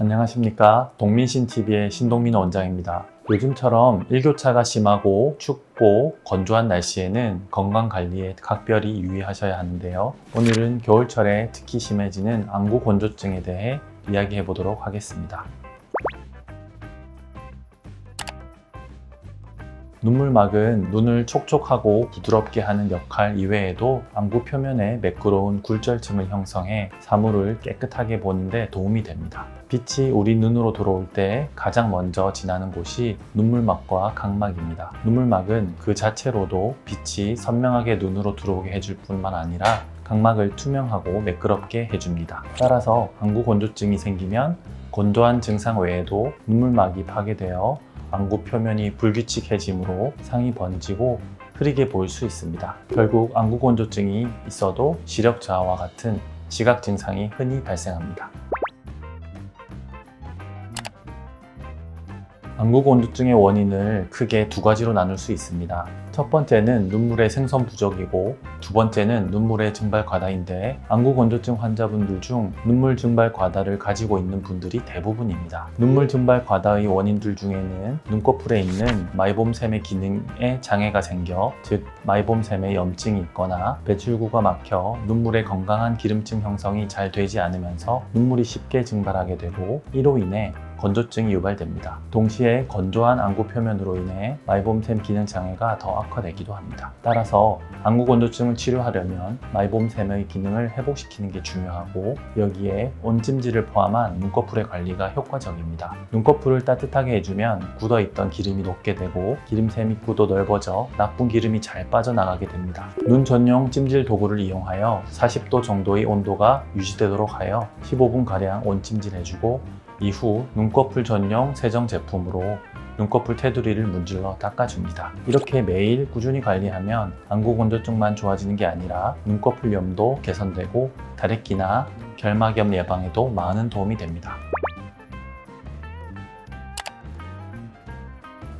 안녕하십니까. 동민신TV의 신동민 원장입니다. 요즘처럼 일교차가 심하고 춥고 건조한 날씨에는 건강관리에 각별히 유의하셔야 하는데요. 오늘은 겨울철에 특히 심해지는 안구건조증에 대해 이야기해 보도록 하겠습니다. 눈물막은 눈을 촉촉하고 부드럽게 하는 역할 이외에도 안구 표면에 매끄러운 굴절층을 형성해 사물을 깨끗하게 보는데 도움이 됩니다. 빛이 우리 눈으로 들어올 때 가장 먼저 지나는 곳이 눈물막과 각막입니다. 눈물막은 그 자체로도 빛이 선명하게 눈으로 들어오게 해줄 뿐만 아니라 각막을 투명하고 매끄럽게 해줍니다. 따라서 안구 건조증이 생기면 건조한 증상 외에도 눈물막이 파괴되어 안구 표면이 불규칙해지므로 상이 번지고 흐리게 보일 수 있습니다. 결국 안구 건조증이 있어도 시력 저하와 같은 시각 증상이 흔히 발생합니다. 안구 건조증의 원인을 크게 두 가지로 나눌 수 있습니다. 첫 번째는 눈물의 생성 부족이고 두 번째는 눈물의 증발 과다인데 안구 건조증 환자분들 중 눈물 증발 과다를 가지고 있는 분들이 대부분입니다. 눈물 증발 과다의 원인들 중에는 눈꺼풀에 있는 마이봄샘의 기능에 장애가 생겨, 즉 마이봄샘에 염증이 있거나 배출구가 막혀 눈물의 건강한 기름층 형성이 잘 되지 않으면서 눈물이 쉽게 증발하게 되고 이로 인해 건조증이 유발됩니다. 동시에 건조한 안구 표면으로 인해 마이봄샘 기능 장애가 더 악화되기도 합니다. 따라서 안구 건조증을 치료하려면 마이봄샘의 기능을 회복시키는 게 중요하고 여기에 온찜질을 포함한 눈꺼풀의 관리가 효과적입니다. 눈꺼풀을 따뜻하게 해주면 굳어있던 기름이 녹게 되고 기름샘 입구도 넓어져 나쁜 기름이 잘 빠져나가게 됩니다. 눈 전용 찜질 도구를 이용하여 40도 정도의 온도가 유지되도록 하여 15분가량 온찜질 해주고 이후 눈꺼풀 전용 세정 제품으로 눈꺼풀 테두리를 문질러 닦아줍니다. 이렇게 매일 꾸준히 관리하면 안구 건조증만 좋아지는 게 아니라 눈꺼풀 염도 개선되고 다래끼나 결막염 예방에도 많은 도움이 됩니다.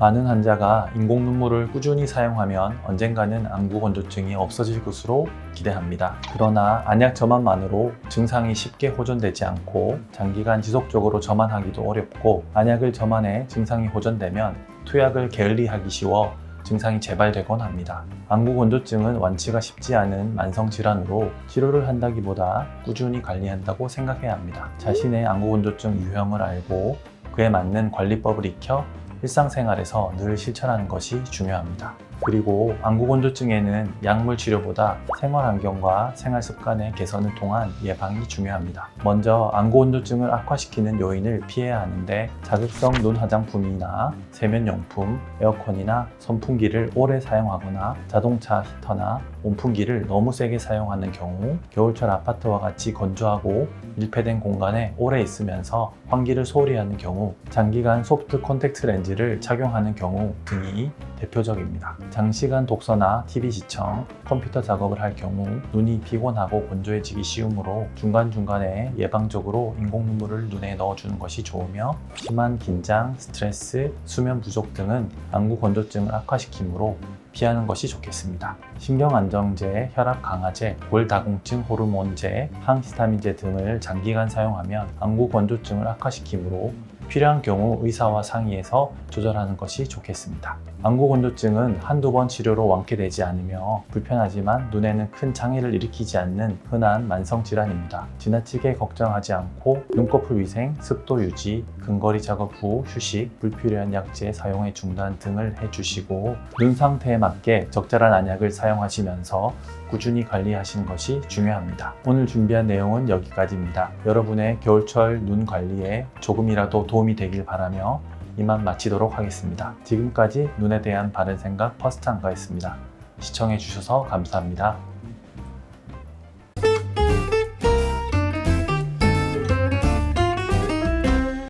많은 환자가 인공 눈물을 꾸준히 사용하면 언젠가는 안구 건조증이 없어질 것으로 기대합니다. 그러나 안약 저만으로 증상이 쉽게 호전되지 않고 장기간 지속적으로 저만하기도 어렵고 안약을 저만해 증상이 호전되면 투약을 게을리하기 쉬워 증상이 재발되곤 합니다. 안구 건조증은 완치가 쉽지 않은 만성 질환으로 치료를 한다기보다 꾸준히 관리한다고 생각해야 합니다. 자신의 안구 건조증 유형을 알고 그에 맞는 관리법을 익혀 일상생활에서 늘 실천하는 것이 중요합니다. 그리고 안구 건조증에는 약물 치료보다 생활환경과 생활습관의 개선을 통한 예방이 중요합니다. 먼저 안구 건조증을 악화시키는 요인을 피해야 하는데 자극성 눈 화장품이나 세면용품, 에어컨이나 선풍기를 오래 사용하거나 자동차 히터나 온풍기를 너무 세게 사용하는 경우, 겨울철 아파트와 같이 건조하고 밀폐된 공간에 오래 있으면서 환기를 소홀히 하는 경우, 장기간 소프트 콘택트 렌즈를 착용하는 경우 등이 대표적입니다. 장시간 독서나 TV 시청, 컴퓨터 작업을 할 경우 눈이 피곤하고 건조해지기 쉬우므로 중간중간에 예방적으로 인공 눈물을 눈에 넣어주는 것이 좋으며 심한 긴장, 스트레스, 수면 부족 등은 안구 건조증을 악화시키므로 피하는 것이 좋겠습니다. 신경안정제, 혈압 강화제, 골다공증 호르몬제, 항히스타민제 등을 장기간 사용하면 안구 건조증을 악화시키므로 필요한 경우 의사와 상의해서 조절하는 것이 좋겠습니다. 안구 건조증은 한두 번 치료로 완쾌되지 않으며 불편하지만 눈에는 큰 장애를 일으키지 않는 흔한 만성 질환입니다. 지나치게 걱정하지 않고 눈꺼풀 위생, 습도 유지, 근거리 작업 후 휴식, 불필요한 약제 사용의 중단 등을 해주시고 눈 상태에 맞게 적절한 안약을 사용하시면서 꾸준히 관리하시는 것이 중요합니다. 오늘 준비한 내용은 여기까지입니다. 여러분의 겨울철 눈 관리에 조금이라도 도움이 되길 바라며 이만 마치도록 하겠습니다. 지금까지 눈에 대한 바른 생각 퍼스트 안과였습니다. 시청해주셔서 감사합니다.